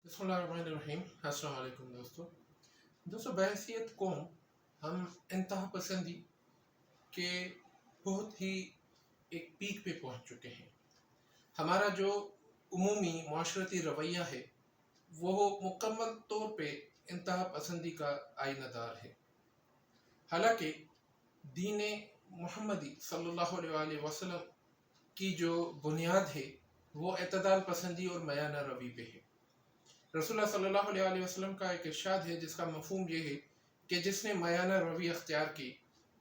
बिस्मिल्लाहिर्रहमानिर्रहीम। अस्सलाम वालेकुम दोस्तों बहैसियत कौम हम इंतहा पसंदी के बहुत ही एक पीक पे पहुंच चुके हैं। हमारा जो उमूमी माशरती रवैया है वो मुकम्मल तौर पे इंतहा पसंदी का आइनदार है। हालांकि दीन मुहम्मदी सल्लल्लाहु अलैहि वसल्लम की जो बुनियाद है वो एतदाल पसंदी और मयाना रवी पे है। रसूलुल्लाह सल्लल्लाहु अलैहि वसल्लम का एक इरशाद है जिसका मफहूम ये है कि जिसने मयाना रवी अख्तियार की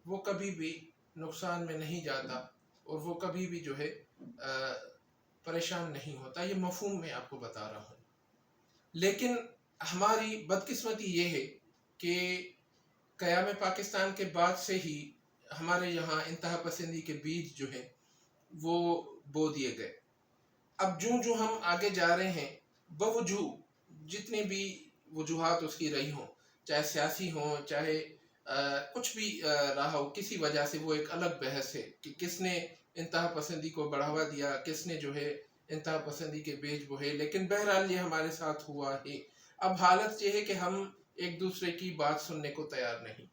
वो कभी भी नुकसान में नहीं जाता और वो कभी भी जो है परेशान नहीं होता। ये मफहूम मैं आपको बता रहा हूँ। लेकिन हमारी बदकिस्मती ये है कि क़याम पाकिस्तान के बाद से ही हमारे यहाँ इंतहा पसंदी के बीज जो है वो बो दिए गए। अब जो हम आगे जा रहे हैं बवजूद जितनी भी वजूहात उसकी रही हों, चाहे सियासी हों, चाहे कुछ भी रहा हो, किसी वजह से वो एक अलग बहस है कि किसने इंतहा पसंदी को बढ़ावा दिया, किसने जो है इंतहा पसंदी के बेज बोए। लेकिन बहरहाल ये हमारे साथ हुआ है। अब हालत ये है कि हम एक दूसरे की बात सुनने को तैयार नहीं।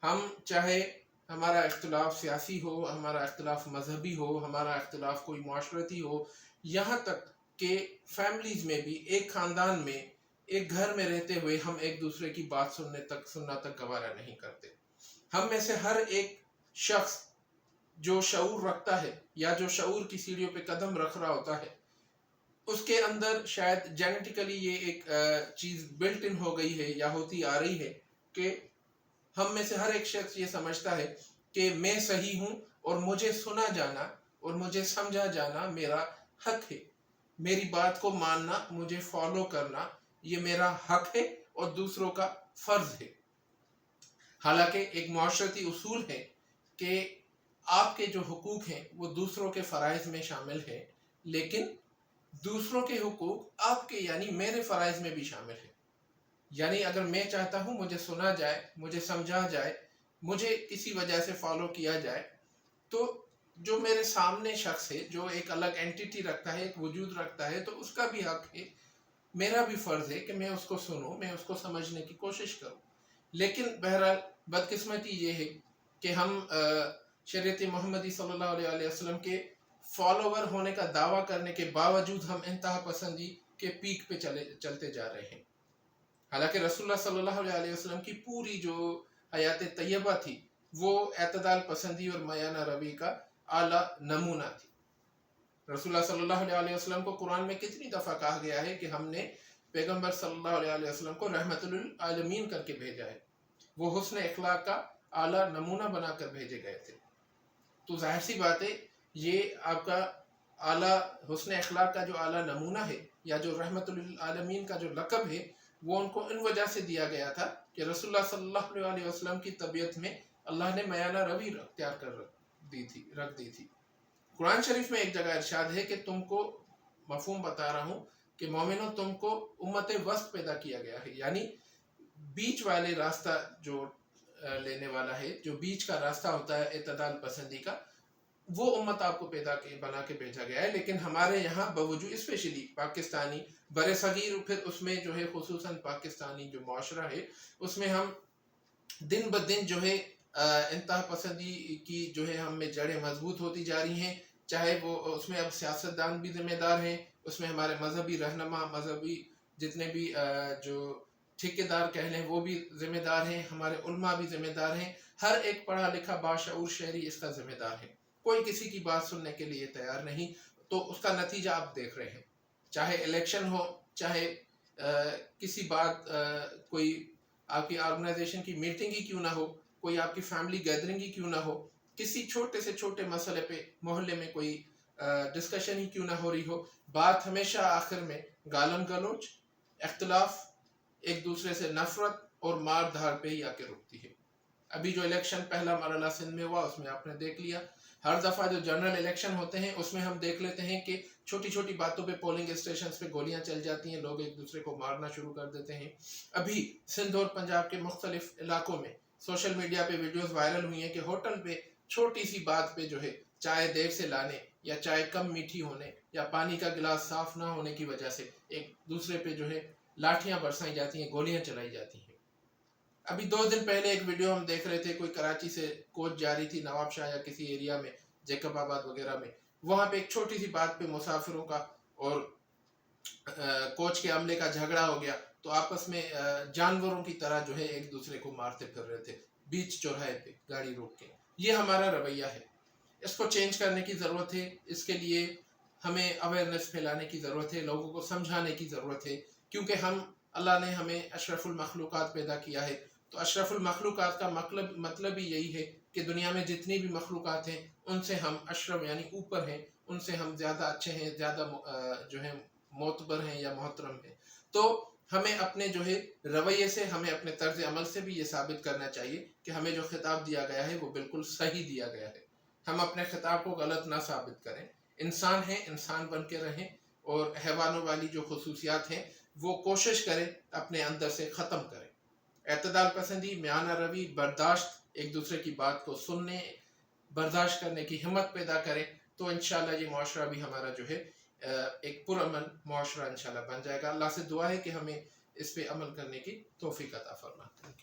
हम चाहे हमारा इख्तिलाफ सियासी हो, हमारा इख्तिलाफ मजहबी हो, हमारा इख्तिलाफ कोई माशरती हो, यहाँ तक कि फैमिलीज में भी एक ख़ानदान में एक घर में रहते हुए हम एक दूसरे की बात सुनना तक गवारा नहीं करते। हम में से हर एक शख्स जो शऊर रखता है या जो शऊर की सीढ़ियों पे कदम रख रहा होता है उसके अंदर शायद जेनेटिकली ये एक चीज़ बिल्ट इन हो गई है या होती आ रही है कि हम में से हर एक शख्स ये समझता है कि मैं सही हूँ और मुझे सुना जाना और मुझे समझा जाना मेरा हक है। मेरी बात को मानना, मुझे फॉलो करना ये मेरा हक है और दूसरों का फर्ज है। हालांकि एक माशरती उसूल है कि आपके जो हुकूक हैं वो दूसरों के फ़राइज़ में शामिल है, लेकिन दूसरों के हुकूक आपके यानी मेरे फ़राइज़ में भी शामिल है। यानी अगर मैं चाहता हूँ मुझे सुना जाए, मुझे समझा जाए, मुझे किसी वजह से फॉलो किया जाए, तो जो मेरे सामने शख्स है जो एक अलग एंटिटी रखता है, एक वजूद रखता है, तो उसका भी हक है, मेरा भी फ़र्ज़ है कि मैं उसको सुनूं, मैं उसको समझने की कोशिश करूं। लेकिन बहरहाल बदकिस्मती ये है कि हम शरीयत मुहम्मदी सल्लल्लाहु अलैहि वसल्लम के फॉलोवर होने का दावा करने के बावजूद हम इंतहा पसंदी के पीक पे चलते जा रहे हैं। हालांकि रसूलुल्लाह सल्लल्लाहु अलैहि वसल्लम की पूरी जो हयात तैयबा थी वो एतदाल पसंदी और मयाना रवी का आला नमूना थी। रसूलुल्लाह सल्लल्लाहु अलैहि वसल्लम को कुरान में कितनी दफ़ा कहा गया है कि हमने पैगंबर सल्लल्लाहु अलैहि वसल्लम को रहमतुल आलमीन करके भेजा है। वो हुस्न इखलाक का आला नमूना बनाकर भेजे गए थे। तो जाहिर सी बात है ये आपका आला हुस्न इखलाक का जो आला नमूना है या जो रहमतुल आलमीन का जो लक़ब है वो उनको इन वजह से दिया गया था कि रसूलुल्लाह सल्लल्लाहु अलैहि वसल्लम की तबीयत में अल्लाह ने मयाना रवी अख्तियार कर रख दी थी। कुरान शरीफ में एक जगह इरशाद है कि तुमको मफहूम बता रहा हूँ कि मोमिनो तुमको उम्मत वस्त पैदा किया गया है, यानी बीच वाले रास्ता जो लेने वाला है, जो बीच का रास्ता होता है एतदाल पसंदी का, वो उम्मत आपको बना के भेजा गया है। लेकिन हमारे यहाँ बवजूद स्पेशली पाकिस्तानी बरे सगीर, फिर उसमें जो है खुसूसन पाकिस्तानी जो माशरा है उसमें हम दिन ब दिन जो है इंतहा पसंदी की जो है हम में जड़ें मजबूत होती जा रही हैं। चाहे वो उसमें अब सियासतदान भी जिम्मेदार हैं, उसमें हमारे मजहबी रहनुमा, मजहबी जितने भी जो ठेकेदार कह लें वो भी जिम्मेदार हैं, हमारे उलमा भी जिम्मेदार हैं, हर एक पढ़ा लिखा बाशऊर शहरी इसका जिम्मेदार है। कोई किसी की बात सुनने के लिए तैयार नहीं। तो उसका नतीजा आप देख रहे हैं, चाहे इलेक्शन हो, चाहे किसी बात कोई आपकी ऑर्गेनाइजेशन की मीटिंग ही क्यों ना हो, कोई आपकी फैमिली गैदरिंग ही क्यों ना हो, किसी छोटे से छोटे मसले पे मोहल्ले में कोई डिस्कशन ही क्यों ना हो रही हो, बात हमेशा आखिर में गालम गलोच, इख्तिलाफ, एक दूसरे से नफरत और मार धार पे ही आके रुकती है। अभी जो इलेक्शन पहला मरहला सिंध में हुआ उसमें आपने देख लिया। हर दफ़ा जो जनरल इलेक्शन होते हैं उसमें हम देख लेते हैं कि छोटी छोटी बातों पे पोलिंग स्टेशन पे गोलियां चल जाती हैं, लोग एक दूसरे को मारना शुरू कर देते हैं। अभी सिंध और पंजाब के मुख्तलिफ इलाकों में सोशल मीडिया पे वीडियोस वायरल हुई हैं कि होटल पे छोटी सी बात पे जो है चाय देर से लाने یا چائے کم میٹھی ہونے یا پانی کا گلاس صاف نہ ہونے کی وجہ سے ایک دوسرے پہ جو ہے لاٹھیاں برسائی جاتی ہیں، گولیاں چلائی جاتی ہیں۔ ابھی 2 دن پہلے ایک ویڈیو ہم دیکھ رہے تھے، کوئی کراچی سے کوچ جا رہی تھی نواب شاہ یا کسی ایریا میں، جیکب آباد وغیرہ میں، وہاں پہ ایک چھوٹی سی بات پہ مسافروں کا اور کوچ کے عملے کا جھگڑا ہو گیا، تو آپس میں جانوروں کی طرح جو ہے ایک دوسرے کو مارتے پھر رہے تھے بیچ چوراہے پہ گاڑی روک کے۔ یہ ہمارا رویہ ہے، اس کو چینج کرنے کی ضرورت ہے۔ اس کے لیے ہمیں اویئرنیس پھیلانے کی ضرورت ہے، لوگوں کو سمجھانے کی ضرورت ہے، کیونکہ اللہ نے ہمیں اشرف المخلوقات پیدا کیا ہے، تو اشرف المخلوقات کا مطلب ہی یہی ہے کہ دنیا میں جتنی بھی مخلوقات ہیں ان سے ہم اشرف یعنی اوپر ہیں، ان سے ہم زیادہ اچھے ہیں، زیادہ جو ہے معتبر ہیں یا محترم ہیں۔ تو ہمیں اپنے جو ہے رویے سے، ہمیں اپنے طرز عمل سے بھی یہ ثابت کرنا چاہیے کہ ہمیں جو خطاب دیا گیا ہے وہ بالکل صحیح دیا گیا ہے، ہم اپنے خطاب کو غلط نہ ثابت کریں۔ انسان ہیں، انسان بن کے رہیں، اور حیوانوں والی جو خصوصیات ہیں وہ کوشش کریں اپنے اندر سے ختم کریں۔ اعتدال پسندی، میانہ روی، برداشت، ایک دوسرے کی بات کو سننے، برداشت کرنے کی ہمت پیدا کریں، تو انشاءاللہ یہ معاشرہ بھی ہمارا جو ہے ایک پرامن معاشرہ انشاءاللہ بن جائے گا۔ اللہ سے دعا ہے کہ ہمیں اس پہ عمل کرنے کی توفیق عطا فرمائے۔